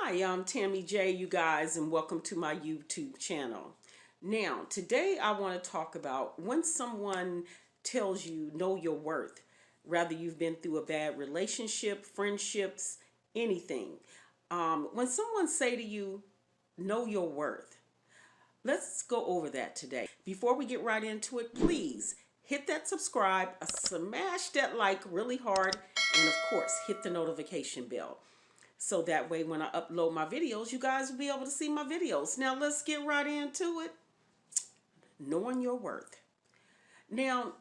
Hi, I'm Tammy J, you guys, and welcome to my YouTube channel. Now, today I want to talk about when someone tells you know your worth, rather you've been through a bad relationship, friendships, anything. When someone say to you, know your worth, let's go over that today. Before we get right into it, please hit that subscribe, smash that like really hard, and of course, hit the notification bell. So that way when I upload my videos, you guys will be able to see my videos. Now let's get right into it. Knowing your worth. Now,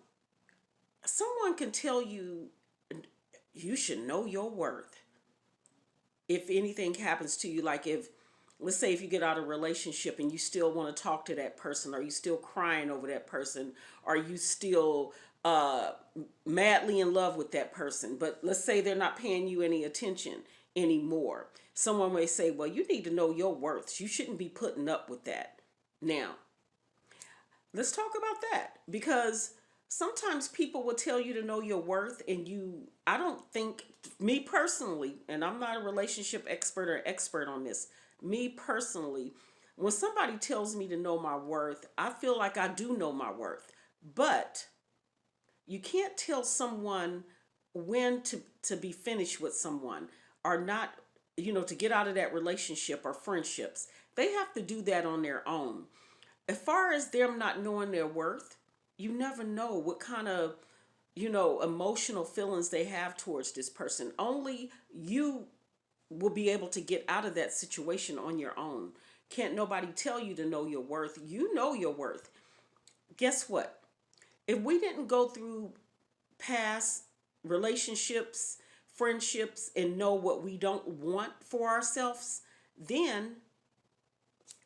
someone can tell you you should know your worth. If anything happens to you, like if, let's say if you get out of a relationship and you still want to talk to that person, are you still crying over that person? Are you still uh, madly in love with that person? But let's say they're not paying you any attention anymore. Someone may say, well, you need to know your worth. You shouldn't be putting up with that. Now, let's talk about that because sometimes people will tell you to know your worth and I don't think, me personally, and I'm not a relationship expert or expert on this, me personally, when somebody tells me to know my worth, I feel like I do know my worth. But you can't tell someone when to be finished with someone or not, to get out of that relationship or friendships. They have to do that on their own. As far as them not knowing their worth, you never know what kind of, emotional feelings they have towards this person. Only you will be able to get out of that situation on your own. Can't nobody tell you to know your worth. You know your worth. Guess what? If we didn't go through past relationships, friendships, and know what we don't want for ourselves, then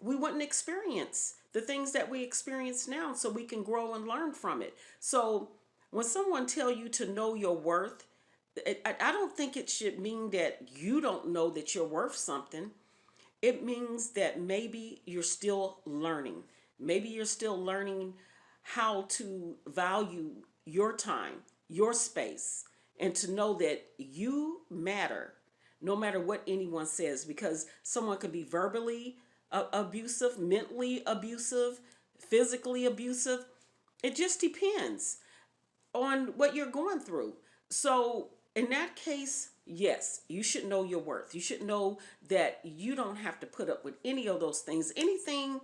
we wouldn't experience the things that we experience now, so we can grow and learn from it. So when someone tell you to know your worth, I don't think it should mean that you don't know that you're worth something. It means that maybe you're still learning. Maybe you're still learning how to value your time, your space, and to know that you matter no matter what anyone says, because someone could be verbally abusive, mentally abusive, physically abusive. It just depends on what you're going through. So, in that case, yes, you should know your worth. You should know that you don't have to put up with any of those things. Anything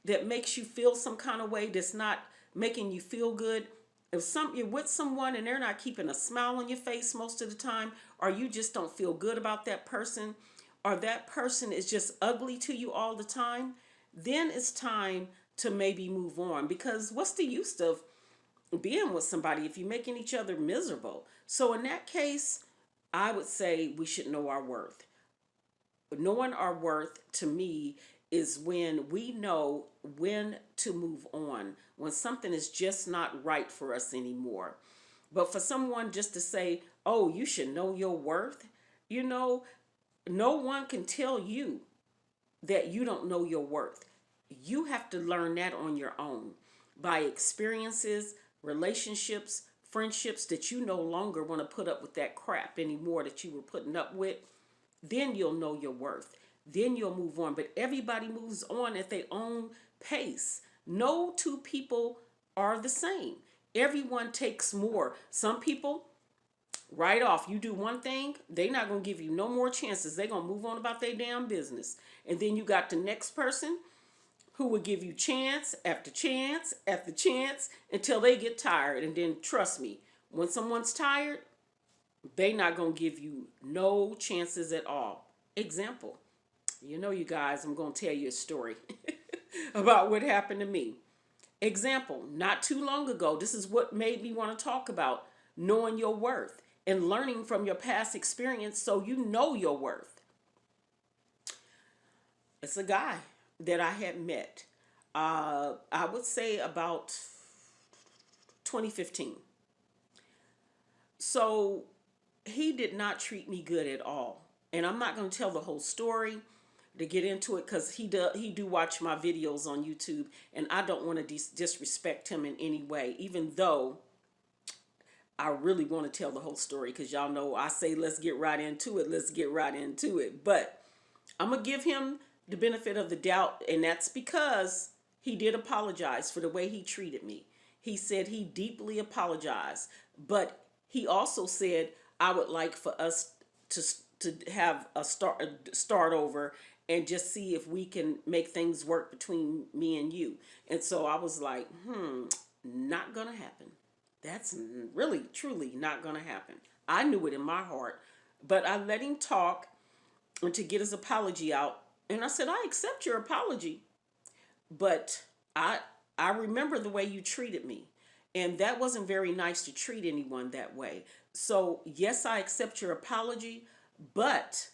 that makes you feel some kind of way that's not making you feel good. If you're with someone and they're not keeping a smile on your face most of the time, or you just don't feel good about that person, or that person is just ugly to you all the time, then it's time to maybe move on, because what's the use of being with somebody if you're making each other miserable? So in that case, I would say we should know our worth. Knowing our worth, to me, is when we know when to move on, when something is just not right for us anymore. But for someone just to say, oh, you should know your worth, you know, no one can tell you that you don't know your worth. You have to learn that on your own by experiences, relationships, friendships that you no longer want to put up with that crap anymore that you were putting up with. Then you'll know your worth. Then you'll move on. But everybody moves on at their own pace. No two people are the same. Everyone takes more. Some people, right off, you do one thing, they're not going to give you no more chances. They're going to move on about their damn business. And then you got the next person who will give you chance after chance after chance until they get tired. And then trust me, when someone's tired, they not going to give you no chances at all. Example, you guys, I'm going to tell you a story about what happened to me. Example, not too long ago, this is what made me want to talk about knowing your worth and learning from your past experience so you know your worth. It's a guy that I had met, I would say about 2015. So he did not treat me good at all. And I'm not going to tell the whole story to get into it, because he do watch my videos on YouTube, and I don't want to disrespect him in any way, even though I really want to tell the whole story, because y'all know I say let's get right into it. Let's get right into it. But I'm going to give him the benefit of the doubt, and that's because he did apologize for the way he treated me. He said he deeply apologized, but he also said, I would like for us to have a start over and just see if we can make things work between me and you. And so I was like, not gonna happen. That's really truly not gonna happen. I knew it in my heart, but I let him talk and to get his apology out. And I said, I accept your apology, but I I remember the way you treated me. And that wasn't very nice to treat anyone that way. So, yes, I accept your apology, but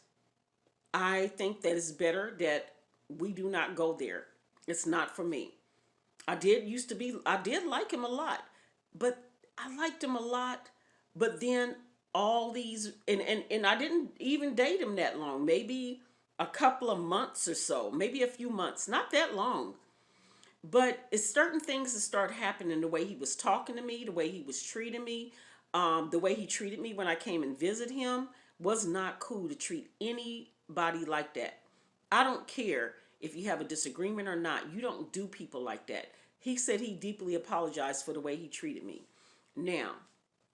I think that it's better that we do not go there. It's not for me. I did like him a lot, but I liked him a lot, but then all these, and I didn't even date him that long, maybe a couple of months or so, maybe a few months, not that long. But it's certain things that start happening, the way he was talking to me, the way he was treating me, the way he treated me when I came and visit him was not cool to treat anybody like that. I don't care if you have a disagreement or not. You don't do people like that. He said he deeply apologized for the way he treated me. Now,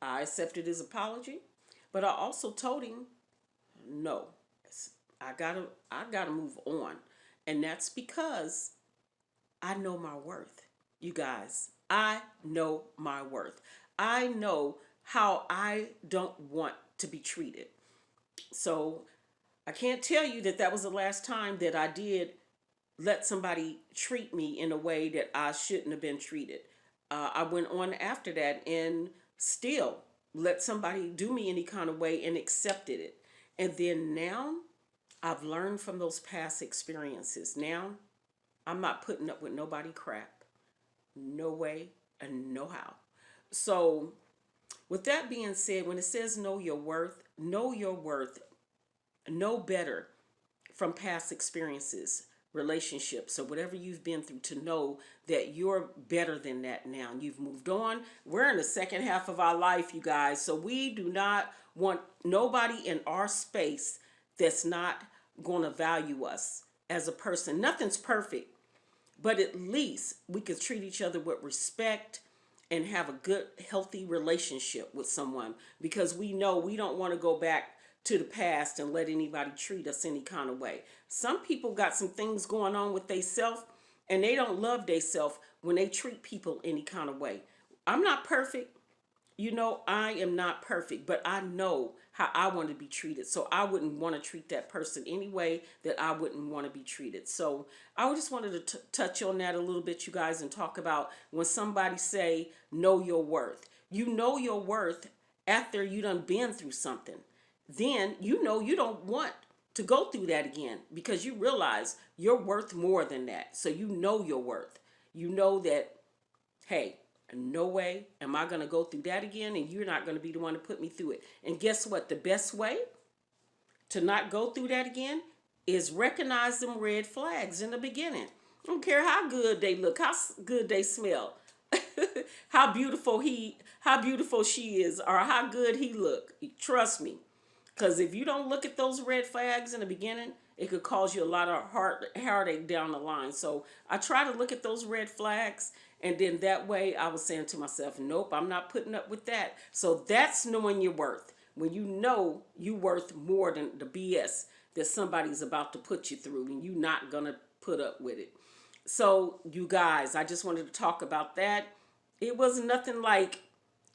I accepted his apology, but I also told him, no, I gotta move on. And that's because I know my worth. You guys, I know my worth. I know how I don't want to be treated. So I can't tell you that that was the last time that I did let somebody treat me in a way that I shouldn't have been treated. I went on after that and still let somebody do me any kind of way and accepted it. And then now I've learned from those past experiences. Now I'm not putting up with nobody crap. No way and no how. So, with that being said, when it says know your worth, know better from past experiences, relationships, or whatever you've been through to know that you're better than that now. You've moved on. We're in the second half of our life, you guys. So we do not want nobody in our space that's not going to value us as a person. Nothing's perfect, but at least we could treat each other with respect and have a good, healthy relationship with someone because we know we don't want to go back to the past and let anybody treat us any kind of way. Some people got some things going on with theyself and they don't love theyself when they treat people any kind of way. I'm not perfect. You know, I am not perfect, but I know how I want to be treated. So I wouldn't want to treat that person any way that I wouldn't want to be treated. So I just wanted to touch on that a little bit, you guys, and talk about when somebody say, know your worth. You know your worth after you done been through something. Then you know you don't want to go through that again because you realize you're worth more than that. So you know your worth. You know that, hey, no way am I going to go through that again, and you're not going to be the one to put me through it. And guess what? The best way to not go through that again is recognize them red flags in the beginning. I don't care how good they look, how good they smell, how beautiful she is, or how good he look. Trust me, because if you don't look at those red flags in the beginning, it could cause you a lot of heartache down the line. So I try to look at those red flags. And then that way I was saying to myself, nope, I'm not putting up with that. So that's knowing your worth. When you know you worth more than the BS that somebody's about to put you through and you're not going to put up with it. So you guys, I just wanted to talk about that. It was nothing like,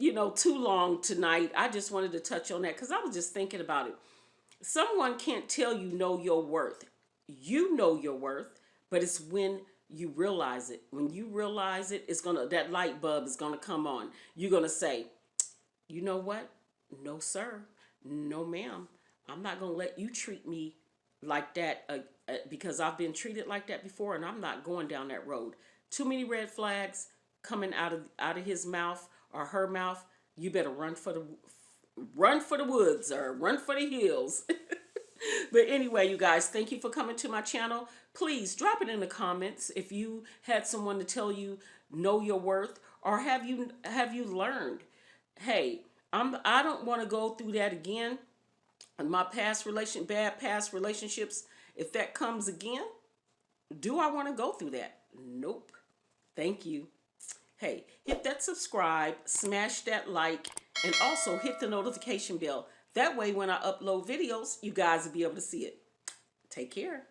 too long tonight. I just wanted to touch on that because I was just thinking about it. Someone can't tell you know your worth. You know your worth, but it's when you realize it. When you realize it, that light bulb is gonna come on. You're gonna say, you know what? No, sir. No, ma'am. I'm not gonna let you treat me like that because I've been treated like that before, and I'm not going down that road. Too many red flags coming out of his mouth or her mouth. You better run for the woods or run for the hills. But anyway, you guys, thank you for coming to my channel. Please drop it in the comments if you had someone to tell you know your worth, or have you learned, hey, I don't want to go through that again. And my bad past relationships If that comes again, do I want to go through that? Nope. Thank you. Hey, hit that subscribe, smash that like, and also hit the notification bell. That way, when I upload videos, you guys will be able to see it. Take care.